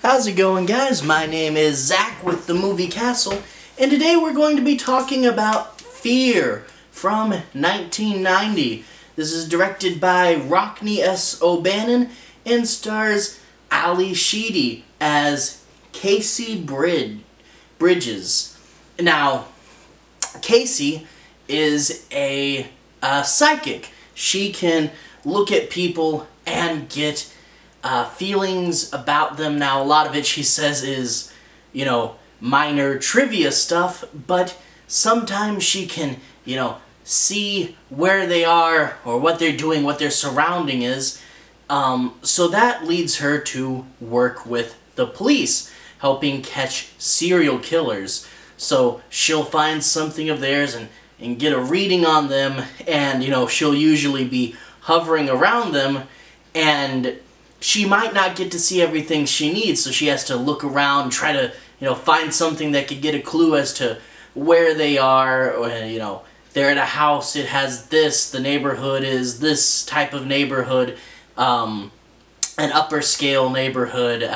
How's it going, guys? My name is Zach with the Movie Castle, and today we're going to be talking about Fear from 1990. This is directed by Rockne S O'Bannon and stars Ally Sheedy as Casey Bridges. Now, Casey is a psychic. She can look at people and get feelings about them. Now, a lot of it, she says, is, minor trivia stuff, but sometimes she can, see where they are or what they're doing, what their surrounding is. So that leads her to work with the police, helping catch serial killers. So she'll find something of theirs and get a reading on them, and, she'll usually be hovering around them, and she might not get to see everything she needs, so she has to look around and try to, find something that could get a clue as to where they are. Or, they're at a house, it has this, the neighborhood is this type of neighborhood, an upper scale neighborhood,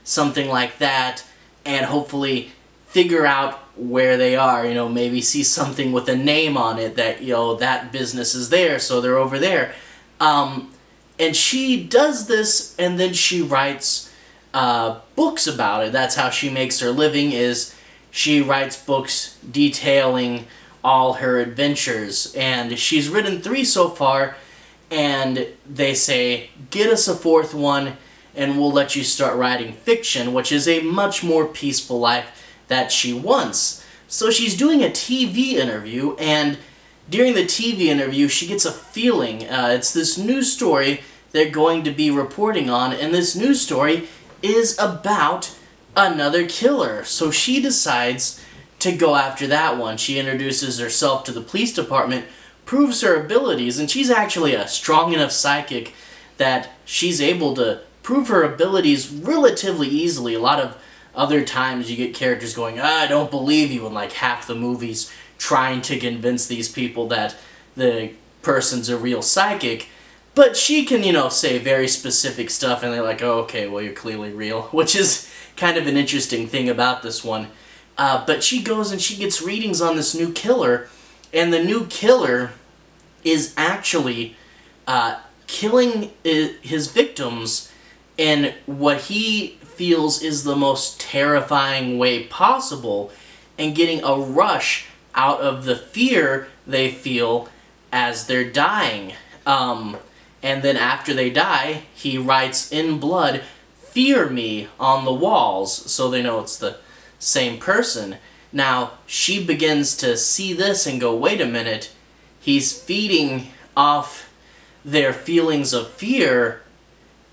something like that, and hopefully figure out where they are, maybe see something with a name on it that, that business is there, so they're over there. And she does this, and then she writes books about it. That's how she makes her living, is she writes books detailing all her adventures. And she's written 3 so far, and they say, get us a 4th one, and we'll let you start writing fiction, which is a much more peaceful life that she wants. So she's doing a TV interview, and during the TV interview, she gets a feeling. It's this news story they're going to be reporting on, and this news story is about another killer. So she decides to go after that one. She introduces herself to the police department, proves her abilities, and she's actually a strong enough psychic that she's able to prove her abilities relatively easily. A lot of other times you get characters going, I don't believe you, and like half the movie's trying to convince these people that the person's a real psychic. But she can, say very specific stuff, and they're like, oh, okay, well, you're clearly real, which is kind of an interesting thing about this one. But she goes and she gets readings on this new killer, and the new killer is actually killing his victims in what he feels is the most terrifying way possible, and getting a rush out of the fear they feel as they're dying. And then after they die, he writes in blood, "Fear me," on the walls, so they know it's the same person. Now, she begins to see this and go, wait a minute, he's feeding off their feelings of fear.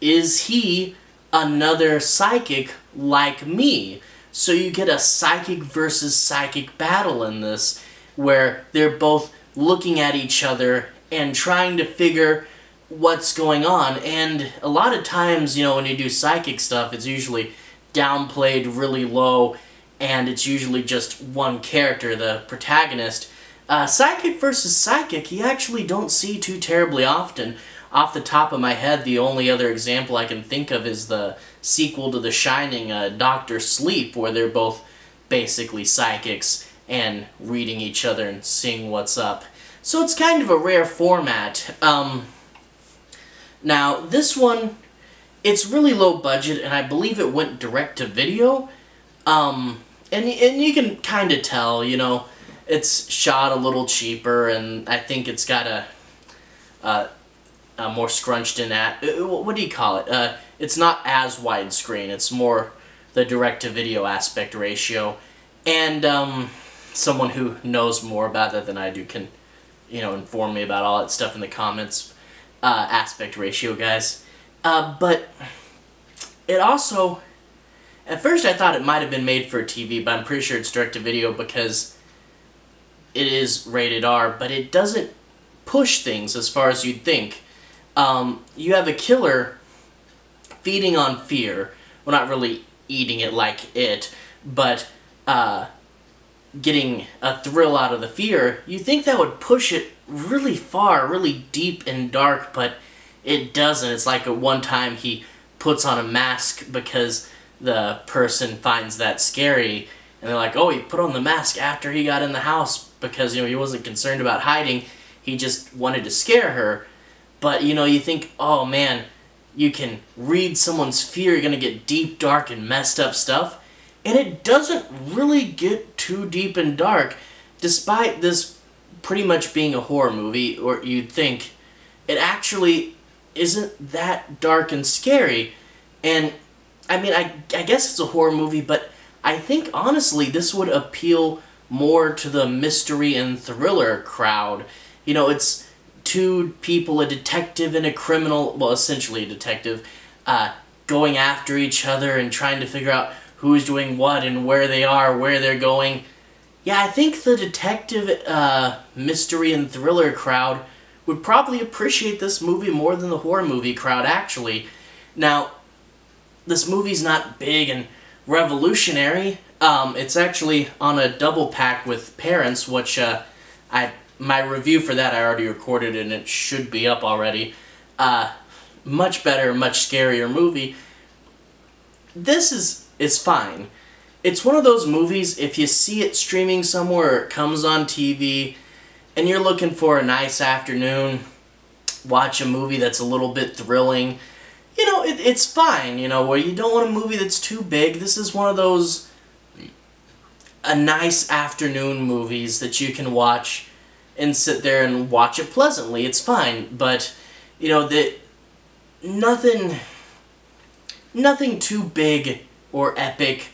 Is he another psychic like me? So you get a psychic versus psychic battle in this, where they're both looking at each other and trying to figure what's going on. And a lot of times, when you do psychic stuff, it's usually downplayed really low, and it's usually just one character, the protagonist. Psychic versus psychic, you actually don't see too terribly often. Off the top of my head, the only other example I can think of is the sequel to The Shining, Dr. Sleep, where they're both basically psychics and reading each other and seeing what's up. So it's kind of a rare format. Now, this one, it's really low budget, and I believe it went direct to video. And you can kind of tell, it's shot a little cheaper, and I think it's got a more scrunched in what do you call it? It's not as widescreen, it's more the direct to video aspect ratio. And someone who knows more about that than I do can, inform me about all that stuff in the comments. Aspect ratio, guys. But it also, at first I thought it might have been made for TV, but I'm pretty sure it's direct to video because it is rated R, but it doesn't push things as far as you'd think. You have a killer feeding on fear. Well, not really eating it like it, but getting a thrill out of the fear. You think that would push it really far, really deep and dark, but it doesn't. It's like at one time he puts on a mask because the person finds that scary, and they're like, oh, he put on the mask after he got in the house because, you know, he wasn't concerned about hiding, he just wanted to scare her. But, you know, you think, oh man, you can read someone's fear, you're gonna get deep, dark, and messed up stuff, and it doesn't really get too deep and dark, despite this pretty much being a horror movie, or you'd think. It actually isn't that dark and scary. And I mean, I guess it's a horror movie, but I think honestly this would appeal more to the mystery and thriller crowd. You know, it's two people, a detective and a criminal, well, essentially a detective, going after each other and trying to figure out who's doing what and where they are, where they're going. Yeah, I think the detective, mystery and thriller crowd would probably appreciate this movie more than the horror movie crowd, actually. Now, this movie's not big and revolutionary. It's actually on a double pack with Parents, which my review for that I already recorded and it should be up already. Much better, much scarier movie. This is fine. It's one of those movies, if you see it streaming somewhere or it comes on TV, and you're looking for a nice afternoon, watch a movie that's a little bit thrilling, you know, it's fine, you know, where you don't want a movie that's too big. This is one of those a nice afternoon movies that you can watch and sit there and watch it pleasantly. It's fine, but, you know, nothing too big or epic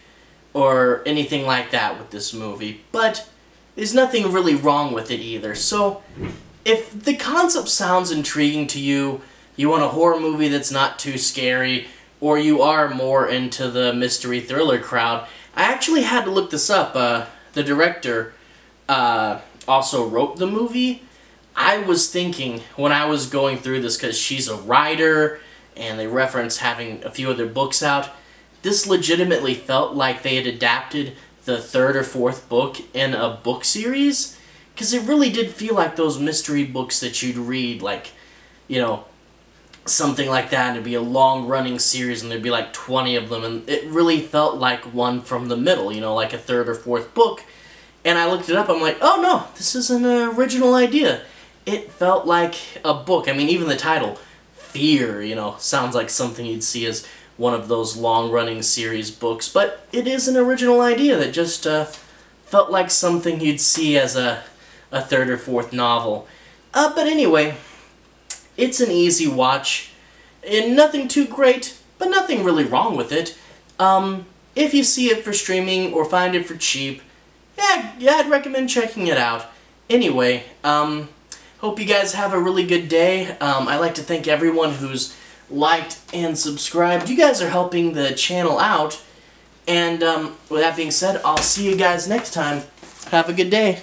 or anything like that with this movie, but there's nothing really wrong with it either. So if the concept sounds intriguing to you, you want a horror movie that's not too scary, or you are more into the mystery thriller crowd, I actually had to look this up. The director also wrote the movie. I was thinking when I was going through this, because she's a writer and they reference having a few other books out, this legitimately felt like they had adapted the third or fourth book in a book series, because it really did feel like those mystery books that you'd read, like, you know, something like that, and it'd be a long-running series, and there'd be like 20 of them, and it really felt like one from the middle, you know, like a third or fourth book. And I looked it up, I'm like, oh no, this is an original idea. It felt like a book. I mean, even the title, Fear, you know, sounds like something you'd see as one of those long-running series books, but it is an original idea that just felt like something you'd see as a third or fourth novel. But anyway, it's an easy watch, and nothing too great, but nothing really wrong with it. If you see it for streaming or find it for cheap, yeah, I'd recommend checking it out. Anyway, hope you guys have a really good day. I'd like to thank everyone who's liked and subscribed. You guys are helping the channel out. And with that being said, I'll see you guys next time. Have a good day.